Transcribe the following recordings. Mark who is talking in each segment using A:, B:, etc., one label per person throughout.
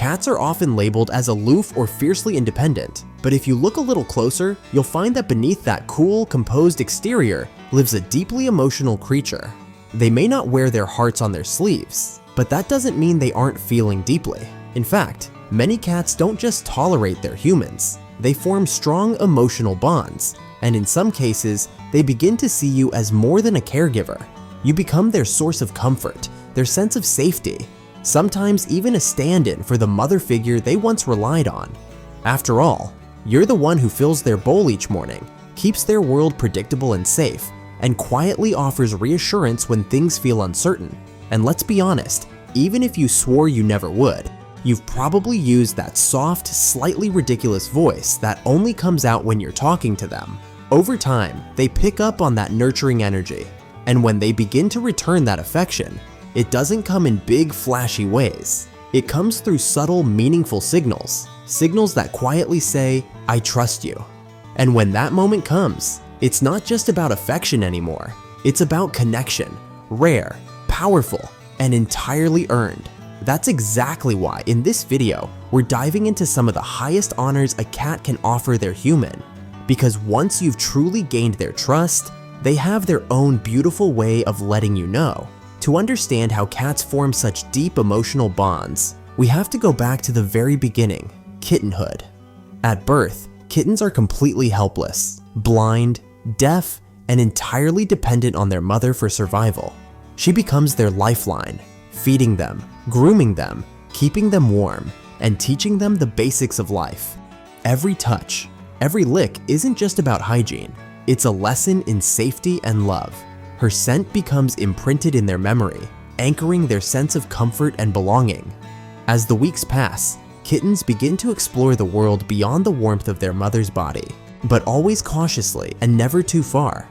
A: Cats are often labeled as aloof or fiercely independent, but if you look a little closer, you'll find that beneath that cool, composed exterior lives a deeply emotional creature. They may not wear their hearts on their sleeves, but that doesn't mean they aren't feeling deeply. In fact, many cats don't just tolerate their humans, they form strong emotional bonds, and in some cases, they begin to see you as more than a caregiver. You become their source of comfort, their sense of safety, sometimes even a stand-in for the mother figure they once relied on. After all, you're the one who fills their bowl each morning, keeps their world predictable and safe, and quietly offers reassurance when things feel uncertain. And let's be honest, even if you swore you never would, you've probably used that soft, slightly ridiculous voice that only comes out when you're talking to them. Over time, they pick up on that nurturing energy, and when they begin to return that affection, it doesn't come in big, flashy ways. It comes through subtle, meaningful signals that quietly say, "I trust you." And when that moment comes, it's not just about affection anymore. It's about connection, rare, powerful, and entirely earned. That's exactly why in this video, we're diving into some of the highest honors a cat can offer their human. Because once you've truly gained their trust, they have their own beautiful way of letting you know. To understand how cats form such deep emotional bonds, we have to go back to the very beginning, kittenhood. At birth, kittens are completely helpless, blind, deaf, and entirely dependent on their mother for survival. She becomes their lifeline, feeding them, grooming them, keeping them warm, and teaching them the basics of life. Every touch, every lick isn't just about hygiene. It's a lesson in safety and love. Her scent becomes imprinted in their memory, anchoring their sense of comfort and belonging. As the weeks pass, kittens begin to explore the world beyond the warmth of their mother's body, but always cautiously and never too far.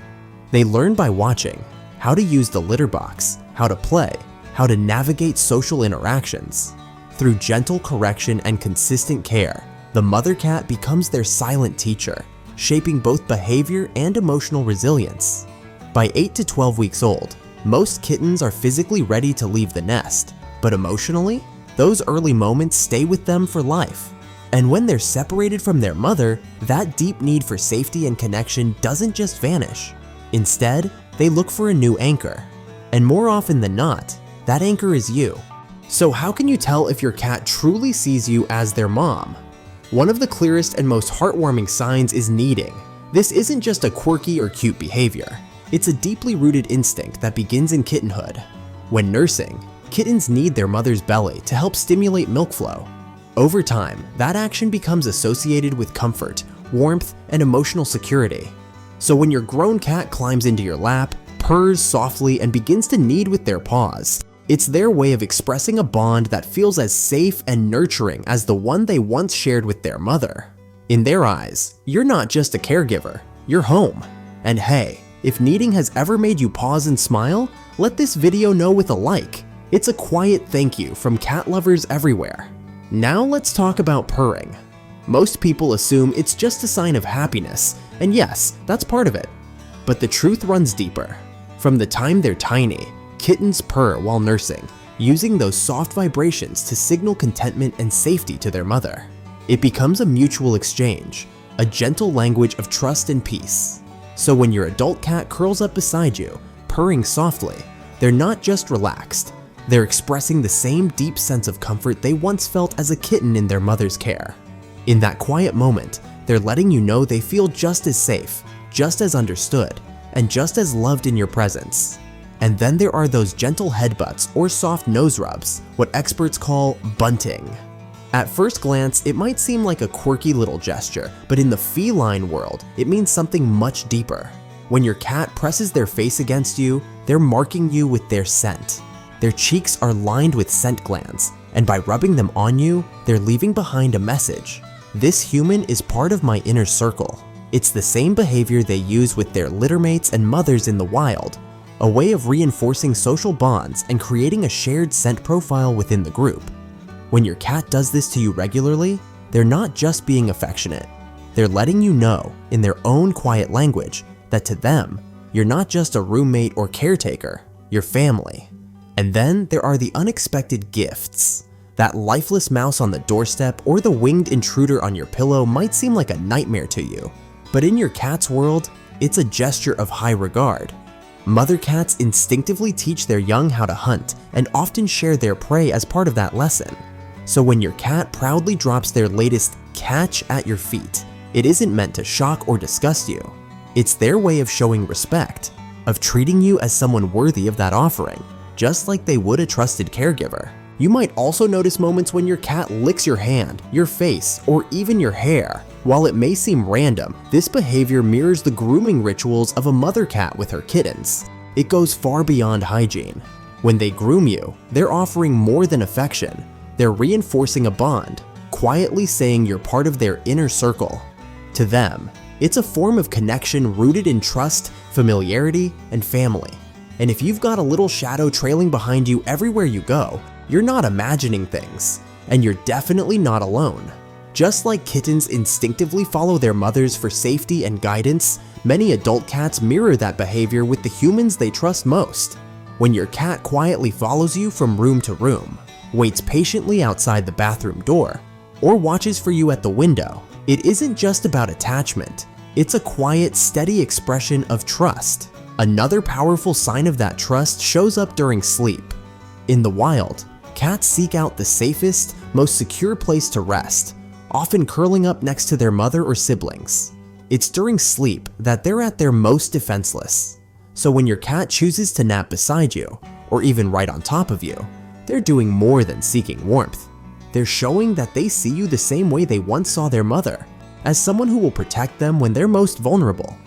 A: They learn by watching how to use the litter box, how to play, how to navigate social interactions. Through gentle correction and consistent care, the mother cat becomes their silent teacher, shaping both behavior and emotional resilience. By 8 to 12 weeks old, most kittens are physically ready to leave the nest, but emotionally, those early moments stay with them for life. And when they're separated from their mother, that deep need for safety and connection doesn't just vanish. Instead, they look for a new anchor. And more often than not, that anchor is you. So how can you tell if your cat truly sees you as their mom? One of the clearest and most heartwarming signs is kneading. This isn't just a quirky or cute behavior. It's a deeply rooted instinct that begins in kittenhood. When nursing, kittens knead their mother's belly to help stimulate milk flow. Over time, that action becomes associated with comfort, warmth, and emotional security. So when your grown cat climbs into your lap, purrs softly, and begins to knead with their paws, it's their way of expressing a bond that feels as safe and nurturing as the one they once shared with their mother. In their eyes, you're not just a caregiver, you're home. And hey, if kneading has ever made you pause and smile, let this video know with a like. It's a quiet thank you from cat lovers everywhere. Now let's talk about purring. Most people assume it's just a sign of happiness, and yes, that's part of it. But the truth runs deeper. From the time they're tiny, kittens purr while nursing, using those soft vibrations to signal contentment and safety to their mother. It becomes a mutual exchange, a gentle language of trust and peace. So when your adult cat curls up beside you, purring softly, they're not just relaxed, they're expressing the same deep sense of comfort they once felt as a kitten in their mother's care. In that quiet moment, they're letting you know they feel just as safe, just as understood, and just as loved in your presence. And then there are those gentle headbutts or soft nose rubs, what experts call bunting. At first glance, it might seem like a quirky little gesture, but in the feline world, it means something much deeper. When your cat presses their face against you, they're marking you with their scent. Their cheeks are lined with scent glands, and by rubbing them on you, they're leaving behind a message. This human is part of my inner circle. It's the same behavior they use with their littermates and mothers in the wild, a way of reinforcing social bonds and creating a shared scent profile within the group. When your cat does this to you regularly, they're not just being affectionate. They're letting you know, in their own quiet language, that to them, you're not just a roommate or caretaker, you're family. And then there are the unexpected gifts. That lifeless mouse on the doorstep or the winged intruder on your pillow might seem like a nightmare to you, but in your cat's world, it's a gesture of high regard. Mother cats instinctively teach their young how to hunt and often share their prey as part of that lesson. So when your cat proudly drops their latest catch at your feet, it isn't meant to shock or disgust you. It's their way of showing respect, of treating you as someone worthy of that offering, just like they would a trusted caregiver. You might also notice moments when your cat licks your hand, your face, or even your hair. While it may seem random, this behavior mirrors the grooming rituals of a mother cat with her kittens. It goes far beyond hygiene. When they groom you, they're offering more than affection. They're reinforcing a bond, quietly saying you're part of their inner circle. To them, it's a form of connection rooted in trust, familiarity, and family. And if you've got a little shadow trailing behind you everywhere you go, you're not imagining things, and you're definitely not alone. Just like kittens instinctively follow their mothers for safety and guidance, many adult cats mirror that behavior with the humans they trust most. When your cat quietly follows you from room to room, waits patiently outside the bathroom door, or watches for you at the window, it isn't just about attachment. It's a quiet, steady expression of trust. Another powerful sign of that trust shows up during sleep. In the wild, cats seek out the safest, most secure place to rest, often curling up next to their mother or siblings. It's during sleep that they're at their most defenseless. So when your cat chooses to nap beside you, or even right on top of you, they're doing more than seeking warmth. They're showing that they see you the same way they once saw their mother, as someone who will protect them when they're most vulnerable.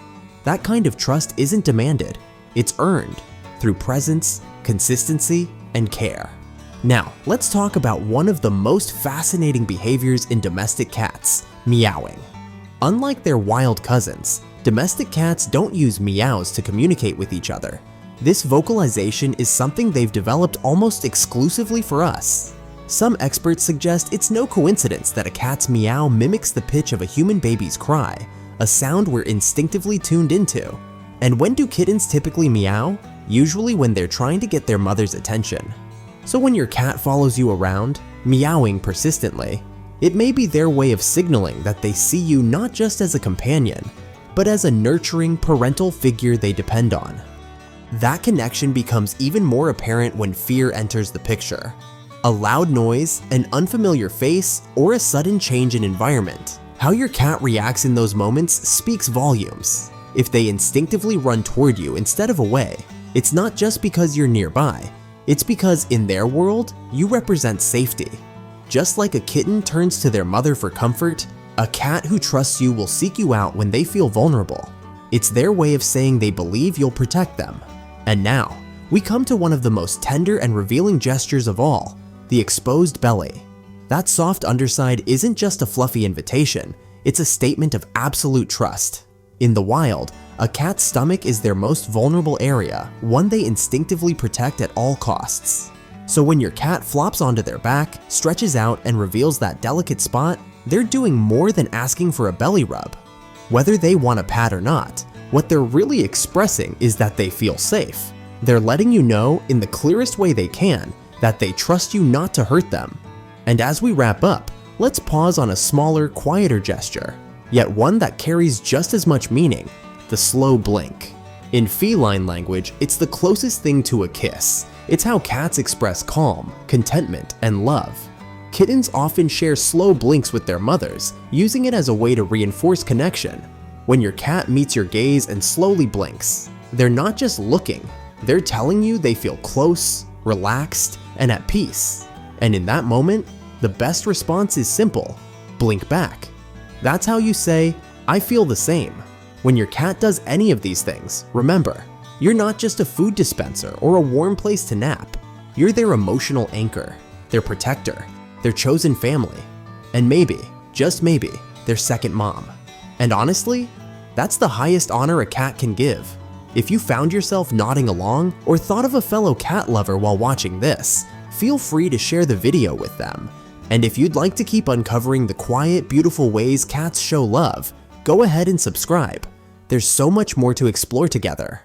A: That kind of trust isn't demanded, it's earned through presence, consistency, and care. Now, let's talk about one of the most fascinating behaviors in domestic cats, meowing. Unlike their wild cousins, domestic cats don't use meows to communicate with each other. This vocalization is something they've developed almost exclusively for us. Some experts suggest it's no coincidence that a cat's meow mimics the pitch of a human baby's cry, a sound we're instinctively tuned into. And when do kittens typically meow? Usually when they're trying to get their mother's attention. So when your cat follows you around, meowing persistently, it may be their way of signaling that they see you not just as a companion, but as a nurturing parental figure they depend on. That connection becomes even more apparent when fear enters the picture. A loud noise, an unfamiliar face, or a sudden change in environment. How your cat reacts in those moments speaks volumes. If they instinctively run toward you instead of away, it's not just because you're nearby, it's because in their world, you represent safety. Just like a kitten turns to their mother for comfort, a cat who trusts you will seek you out when they feel vulnerable. It's their way of saying they believe you'll protect them. And now, we come to one of the most tender and revealing gestures of all, the exposed belly. That soft underside isn't just a fluffy invitation, it's a statement of absolute trust. In the wild, a cat's stomach is their most vulnerable area, one they instinctively protect at all costs. So when your cat flops onto their back, stretches out, and reveals that delicate spot, they're doing more than asking for a belly rub. Whether they want a pat or not, what they're really expressing is that they feel safe. They're letting you know in the clearest way they can that they trust you not to hurt them. And as we wrap up, let's pause on a smaller, quieter gesture, yet one that carries just as much meaning, the slow blink. In feline language, it's the closest thing to a kiss. It's how cats express calm, contentment, and love. Kittens often share slow blinks with their mothers, using it as a way to reinforce connection. When your cat meets your gaze and slowly blinks, they're not just looking, they're telling you they feel close, relaxed, and at peace. And in that moment, the best response is simple: blink back. That's how you say, "I feel the same." When your cat does any of these things, remember, you're not just a food dispenser or a warm place to nap. You're their emotional anchor, their protector, their chosen family, and maybe, just maybe, their second mom. And honestly, that's the highest honor a cat can give. If you found yourself nodding along or thought of a fellow cat lover while watching this, feel free to share the video with them. And if you'd like to keep uncovering the quiet, beautiful ways cats show love, go ahead and subscribe. There's so much more to explore together.